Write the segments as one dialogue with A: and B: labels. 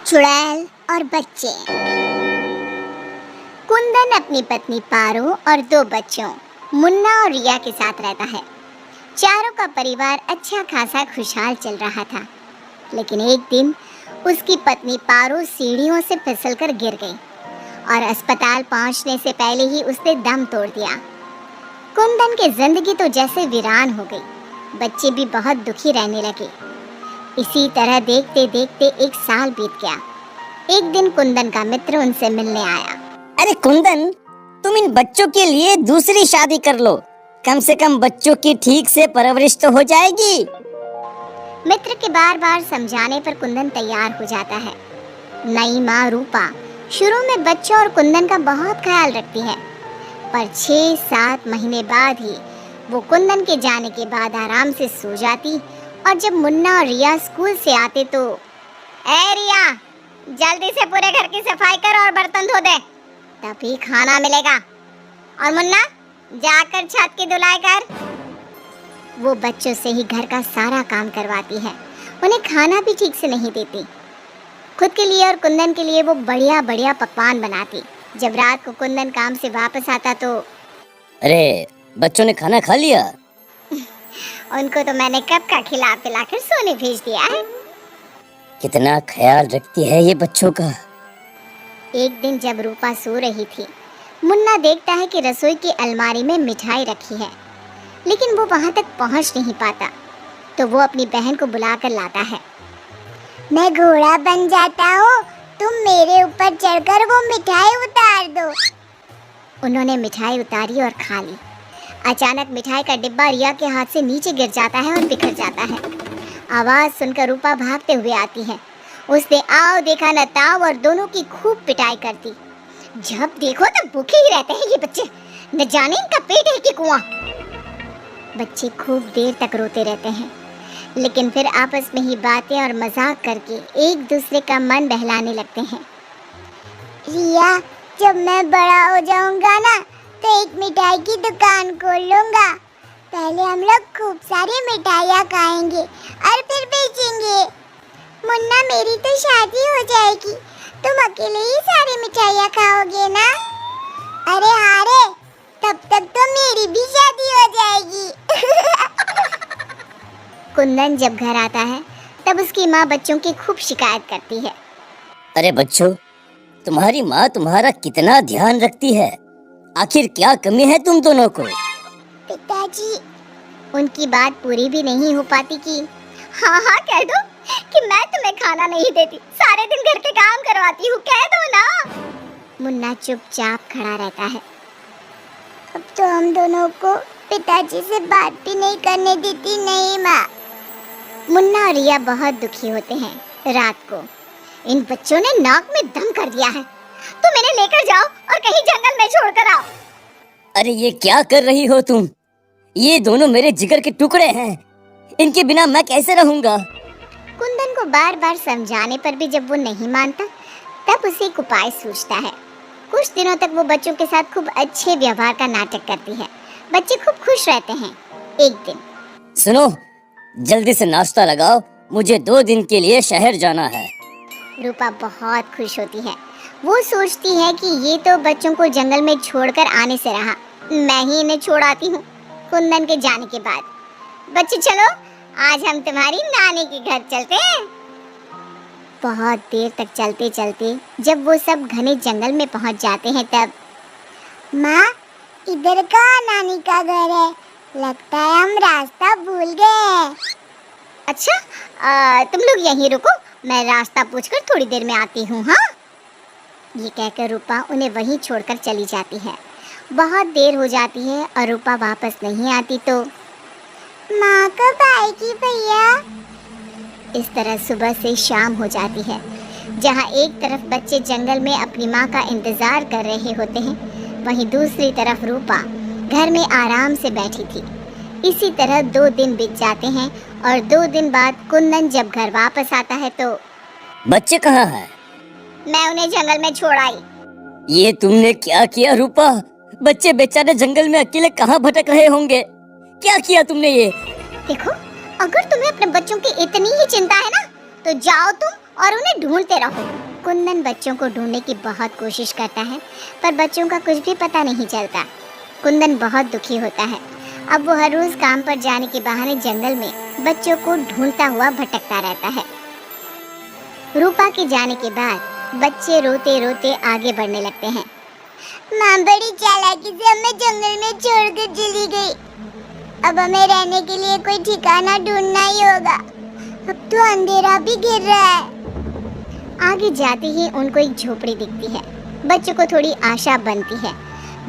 A: चुड़ैल और बच्चे। कुंदन अपनी पत्नी पारो और दो बच्चों मुन्ना और रिया के साथ रहता है। चारों का परिवार अच्छा खासा खुशहाल चल रहा था, लेकिन एक दिन उसकी पत्नी पारो सीढ़ियों से फिसलकर गिर गई और अस्पताल पहुंचने से पहले ही उसने दम तोड़ दिया। कुंदन की जिंदगी तो जैसे वीरान हो गई। बच्चे भी बहुत दुखी रहने लगे। इसी तरह देखते देखते एक साल बीत गया। एक दिन कुंदन का मित्र उनसे मिलने आया।
B: अरे कुंदन, तुम इन बच्चों के लिए दूसरी शादी कर लो। कम से कम बच्चों की ठीक से परवरिश तो हो जाएगी।
A: मित्र के बार बार समझाने पर कुंदन तैयार हो जाता है। नई माँ रूपा शुरू में बच्चों और कुंदन का बहुत ख्याल रखती है, पर 6-7 महीने बाद ही वो कुंदन के जाने के बाद आराम से सो जाती। और जब मुन्ना और रिया स्कूल से आते तो, ए रिया, जल्दी से पूरे घर की सफाई कर और बर्तन धो दे, तभी खाना मिलेगा। और मुन्ना, जाकर छत की धुलाई कर। वो बच्चों से ही घर का सारा काम करवाती है। उन्हें खाना भी ठीक से नहीं देती। खुद के लिए और कुंदन के लिए वो बढ़िया बढ़िया पकवान बनाती। जब रात को कुंदन काम से वापस आता तो,
B: अरे बच्चों ने खाना खा लिया?
A: उनको तो मैंने कब का खिला पिला कर सोने भेज दिया है।
B: कितना ख्याल रखती है ये बच्चों का।
A: एक दिन जब रूपा सो रही थी, मुन्ना देखता है कि रसोई की अलमारी में मिठाई रखी है, लेकिन वो वहां तक पहुंच नहीं पाता। तो वो अपनी बहन को बुलाकर लाता है। मैं घोड़ा बन जाता हूँ, तुम मेरे ऊपर चढ़कर वो मिठाई उतार दो। उन्होंने मिठाई उतारी और खा ली। अचानक मिठाई का डिब्बा रिया के हाथ से नीचे गिर जाता है और बिखर जाता है। आवाज सुनकर रूपा भागते हुए आती है। उसने आओ देखा न ताव और दोनों की खूब पिटाई करती। जब देखो तब भूखे ही रहते हैं ये बच्चे, न जाने इनका पेट है कि कुआं। बच्चे खूब देर तक रोते रहते हैं, लेकिन फिर आपस में ही बातें और मजाक करके एक दूसरे का मन बहलाने लगते हैं। रिया, जब मैं बड़ा हो जाऊंगा ना तो एक मिठाई की दुकान खोल लूंगा। पहले हम लोग खूब सारी मिठाइयाँ खाएंगे और फिर बेचेंगे। मुन्ना, मेरी तो शादी हो जाएगी, तुम अकेले ही सारी मिठाइयाँ खाओगे ना? अरे हाँ रे, तब तक तो मेरी भी शादी हो जाएगी। कुंदन जब घर आता है तब उसकी माँ बच्चों की खूब शिकायत करती है।
B: अरे बच्चों, तुम्हारी माँ तुम्हारा कितना ध्यान रखती है। आखिर क्या कमी है तुम दोनों को?
A: पिताजी, उनकी बात पूरी भी नहीं हो पाती कि हाँ हाँ कह दो कि मैं तुम्हें खाना नहीं देती, सारे दिन घर के काम करवाती हूँ, कह दो ना। मुन्ना चुपचाप खड़ा रहता है। अब तो हम दोनों को पिताजी से बात भी नहीं करने देती। नहीं माँ। मुन्ना और रिया बहुत दुखी होते हैं। रात को इन बच्चों ने नाक में दम कर दिया है, तुम इन्हें लेकर जाओ और कहीं जंगल में छोड़ कर आओ।
B: अरे ये क्या कर रही हो तुम? ये दोनों मेरे जिगर के टुकड़े हैं, इनके बिना मैं कैसे रहूंगा?
A: कुंदन को बार बार समझाने पर भी जब वो नहीं मानता, तब उसे एक उपाय सूझता है। कुछ दिनों तक वो बच्चों के साथ खूब अच्छे व्यवहार का नाटक करती है। बच्चे खूब खुश रहते हैं। एक दिन,
B: सुनो, जल्दी से नाश्ता लगाओ, मुझे 2 दिन के लिए शहर जाना है।
A: रूपा बहुत खुश होती है। वो सोचती है कि ये तो बच्चों को जंगल में छोड़कर आने से रहा, मैं ही इन्हें छोड़ आती हूँ कुंदन के जाने के बाद। बच्चे चलो, आज हम तुम्हारी नानी के घर चलते हैं। बहुत देर तक चलते चलते जब वो सब घने जंगल में पहुंच जाते हैं तब, माँ, इधर कहाँ नानी का घर है? लगता है हम रास्ता भूल गए हैं। अच्छा, तुम लोग यहीं रुको, मैं रास्ता पूछकर थोड़ी देर में आती हूँ। हाँ, ये कहकर रूपा उन्हें वहीं छोड़कर चली जाती है। बहुत देर हो जाती है और रूपा वापस नहीं आती तो, माँ कब आएगी भैया? इस तरह सुबह से शाम हो जाती है। जहाँ एक तरफ बच्चे जंगल में अपनी माँ का इंतजार कर रहे होते हैं, वहीं दूसरी तरफ रूपा घर में आराम से बैठी थी। इसी तरह 2 दिन बीत जाते हैं और 2 दिन बाद कुंदन जब घर वापस आता है तो,
B: बच्चे कहाँ हैं?
A: मैं उन्हें जंगल में छोड़ आई।
B: ये तुमने क्या किया रूपा? बच्चे बेचारे जंगल में अकेले कहाँ भटक रहे होंगे? क्या किया तुमने ये?
A: देखो, अगर तुम्हें अपने बच्चों की इतनी ही चिंता है ना, तो जाओ तुम और उन्हें ढूंढते रहो। कुंदन बच्चों को ढूंढने की बहुत कोशिश करता है, पर बच्चों का कुछ भी पता नहीं चलता। कुंदन बहुत दुखी होता है। अब वो हर रोज काम पर जाने के बहाने जंगल में बच्चों को ढूंढता हुआ भटकता रहता है। रूपा के जाने के बाद बच्चे रोते रोते आगे बढ़ने लगते हैं। माँ बड़ी चालाकी से हमें जंगल में छोड़कर चली गई। अब हमें रहने के लिए कोई ठिकाना ढूंढना ही होगा। अब तो अंधेरा भी घिर रहा है। आगे जाते ही उनको एक झोपड़ी दिखती है। बच्चों को थोड़ी आशा बनती है।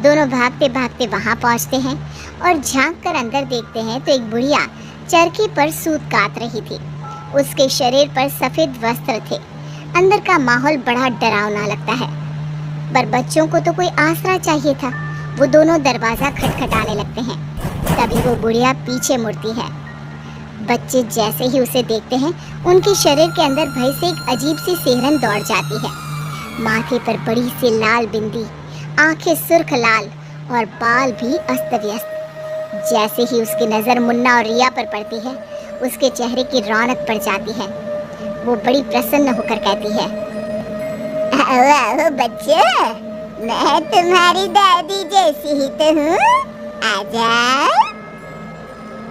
A: दोनों भागते भागते वहां पहुंचते हैं और झांक कर अंदर देखते हैं तो एक बुढ़िया चरखी पर सूत काट रही थी। उसके शरीर पर सफेद वस्त्र थे। अंदर का माहौल बड़ा डरावना लगता है, पर बच्चों को तो कोई आसरा चाहिए था। वो दोनों दरवाजा खटखटाने लगते हैं। तभी वो बुढ़िया पीछे मुड़ती है। बच्चे जैसे ही उसे देखते हैं, उनके शरीर के अंदर भय से एक अजीब सी सिहरन दौड़ जाती है। माथे पर बड़ी सी लाल बिंदी, आंखें सुर्ख लाल और बाल भी अस्त व्यस्त। जैसे ही उसकी नजर मुन्ना और रिया पर पड़ती है, उसके चेहरे की रौनक बढ़ जाती है। वो बड़ी प्रसन्न होकर कहती है, आओ बच्चे, मैं तुम्हारी दादी जैसी ही तो हूँ, आजा।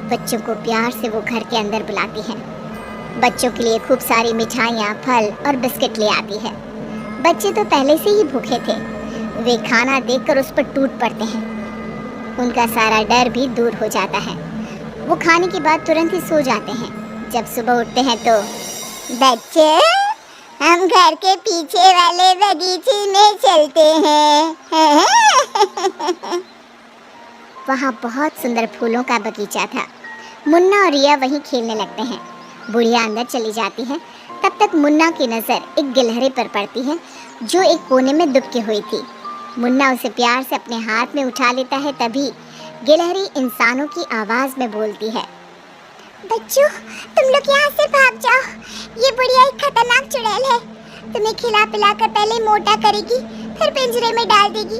A: बच्चों को प्यार से वो घर के अंदर बुलाती है। बच्चों के लिए खूब सारी मिठाइयाँ, फल और बिस्किट ले आती है। बच्चे तो पहले से ही भूखे थे। वे खाना देखकर उस पर टूट पड़ते हैं। उनका सारा डर भी दूर हो जाता है। वो खाने के बाद तुरंत ही सो जाते हैं। जब सुबह उठते हैं तो बच्चे, हम घर के पीछे वाले बगीचे में चलते हैं। वहाँ बहुत सुंदर फूलों का बगीचा था। मुन्ना और रिया वहीं खेलने लगते हैं। बुढ़िया अंदर चली जाती है। तब तक मुन्ना की नज़र एक गिलहरी पर पड़ती है जो एक कोने में दुबकी हुई थी। मुन्ना उसे प्यार से अपने हाथ में उठा लेता है। तभी गिलहरी इंसानों की आवाज़ में बोलती है, बच्चों, तुम लोग यहाँ से भाग जाओ। ये बुढ़िया एक खतरनाक चुड़ैल है। तुम्हें खिला पिला कर पहले मोटा करेगी, फिर पिंजरे में डाल देगी।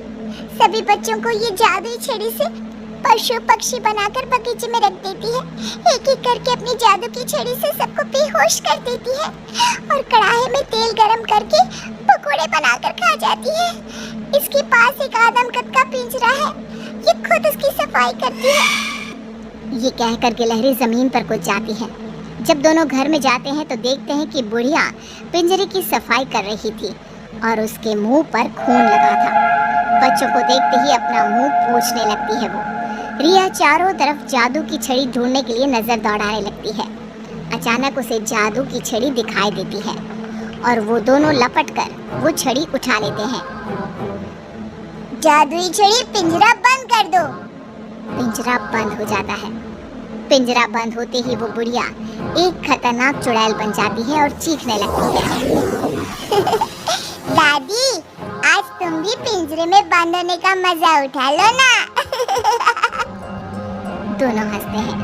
A: सभी बच्चों को ये जादुई छड़ी से पशु पक्षी बनाकर बगीचे में रख देती है। एक एक करके अपनी जादू की छड़ी से सबको बेहोश कर देती है और कढ़ाई में तेल गरम करके पकोड़े बनाकर खा जाती है। इसके पास एक आदम कद का पिंजरा है। ये खुद उसकी सफाई करती है। ये कहकर गिलहरी जमीन पर कूद जाती है। जब दोनों घर में जाते हैं तो देखते हैं कि बुढ़िया पिंजरे की सफाई कर रही थी और उसके मुंह पर खून लगा था। बच्चों को देखते ही अपना मुंह पोंछने लगती है वो। रिया चारों तरफ जादू की छड़ी ढूंढने के लिए नजर दौड़ाने लगती है। अचानक उसे जादू की छड़ी दिखाई देती है और वो दोनों लपटकर वो छड़ी उठा लेते हैं। जादुई छड़ी, पिंजरा बंद कर दो। पिंजरा बंद हो जाता है। पिंजरा बंद होते ही वो बुढ़िया एक खतरनाक चुड़ैल बन जाती है और चीखने लगती है। दादी, आज तुम भी पिंजरे में बंद होने का मजा उठा लो ना। दोनों हंसते हैं।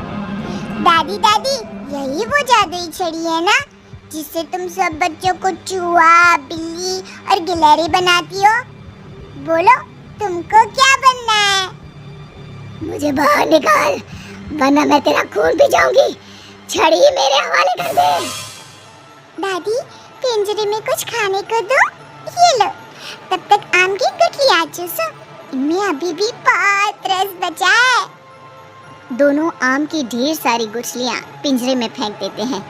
A: दादी दादी, यही वो जादुई छड़ी है ना जिससे तुम सब बच्चों को चूहा, बिल्ली और गिलहरी बनाती हो? बोलो, तुमको क्या बनना है? मुझे बाहर निकाल, वरना मैं तेरा खून पी जाऊंगी। छड़ी मेरे हवाले कर दे। दादी, पिंजरे में कुछ खाने को दो। ये लो, तब तक आम की गुठलियां चूसो। इनमें अभी भी बहुत रस बचा है। दोनों आम की ढेर सारी गुठलियां पिंजरे में फेंक देते हैं।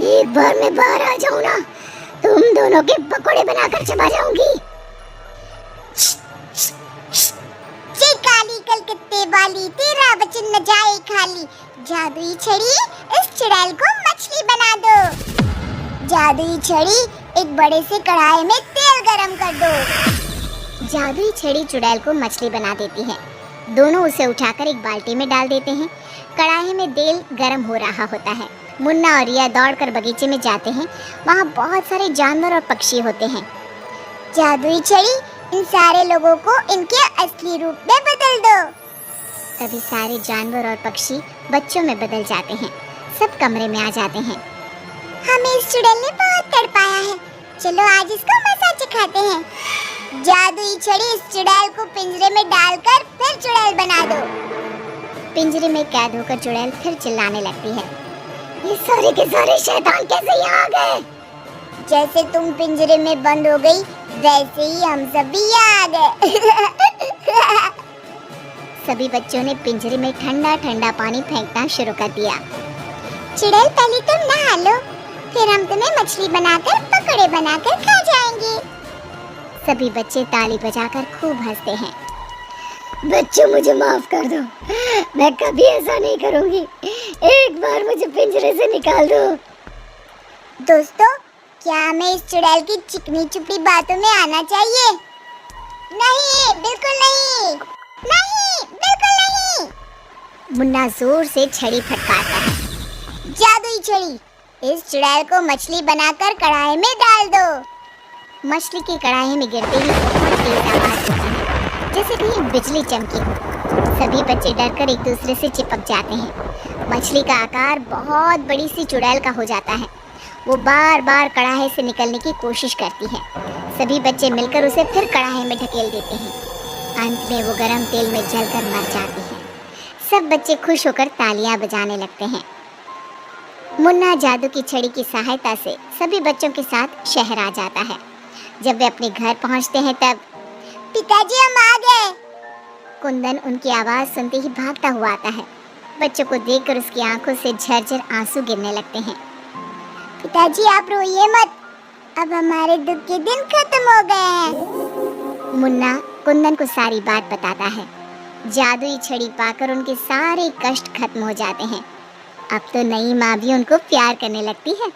A: एक बार मैं बाहर आ जाऊं ना, तुम दोनों के पकोड़े बनाकर चबा जाऊंगी। काली कलकत्ते वाली, तेरा वचन न जाए खाली। जादुई छड़ी, इस चुड़ैल को मछली बना दो। जादुई छड़ी, एक बड़े से कढ़ाई में तेल गरम कर दो। जादुई छड़ी चुड़ैल को मछली बना देती है। दोनों उसे उठाकर एक बाल्टी में डाल देते हैं। कढ़ाई में तेल गरम हो रहा होता है। मुन्ना और रिया दौड़कर बगीचे में जाते हैं। वहाँ बहुत सारे जानवर और पक्षी होते हैं। जादुई छड़ी, इन सारे लोगों को इनके असली रूप में बदल दो। तभी सारे जानवर और पक्षी बच्चों में बदल जाते हैं। सब कमरे में आ जाते हैं। हमें इस चुड़ैल ने बहुत तड़पाया है, चलो आज इसको मजा चखाते हैं। जादुई छड़ी, इस चुड़ैल को पिंजरे में डालकर फिर चुड़ैल बना दो। पिंजरे में कैद होकर चुड़ैल फिर चिल्लाने लगती है, ये सारे के सारे शैतान कैसे यहाँ आ गए? जैसे तुम पिंजरे में बंद हो गई वैसे ही हम सब भी यहाँ आ गए। सभी बच्चों ने पिंजरे में ठंडा ठंडा पानी फेंकना शुरू कर दिया। चुड़ैल पहले तुम नहा लो, फिर हम तुम्हें मछली बनाकर पकौड़े बनाकर खा जाएंगे। सभी बच्चे ताली बजाकर खूब हंसते हैं। बच्चों मुझे माफ कर दो, मैं कभी ऐसा नहीं करूंगी, एक बार मुझे पिंजरे से निकाल दो। दोस्तों, क्या हमें इस चुड़ैल की चिकनी चुपड़ी बातों में आना चाहिए? नहीं, बिल्कुल नहीं, नहीं, बिल्कुल नहीं। मुन्ना जोर से छड़ी फटकारता है। जादुई छड़ी, इस चुड़ैल को मछली बनाकर कढ़ाई में डाल दो। मछली की कढ़ाई में गिरते ही बहुत तेज आवाज होती है, जैसे कहीं बिजली चमकी हो। सभी बच्चे डरकर एक दूसरे से चिपक जाते हैं। मछली का आकार बहुत बड़ी सी चुड़ैल का हो जाता है। वो बार बार कढ़ाई से निकलने की कोशिश करती है। सभी बच्चे मिलकर उसे फिर कढ़ाई में ढकेल देते हैं। अंत में वो गरम तेल में जलकर मर जाती है। सब बच्चे खुश होकर तालियां बजाने लगते हैं। मुन्ना जादू की छड़ी की सहायता से सभी बच्चों के साथ शहर आ जाता है। जब वे अपने घर पहुंचते हैं तब पिताजी हम आ गए। कुंदन उनकी आवाज सुनते ही भागता हुआ आता है। बच्चों को देखकर उसकी आंखों से झरझर आंसू गिरने लगते हैं। पिताजी आप रोइए मत, अब हमारे दुख के दिन खत्म हो गए हैं। मुन्ना कुंदन को सारी बात बताता है। जादुई छड़ी पाकर उनके सारे कष्ट खत्म हो जाते हैं। अब तो नई माँ भी उनको प्यार करने लगती है।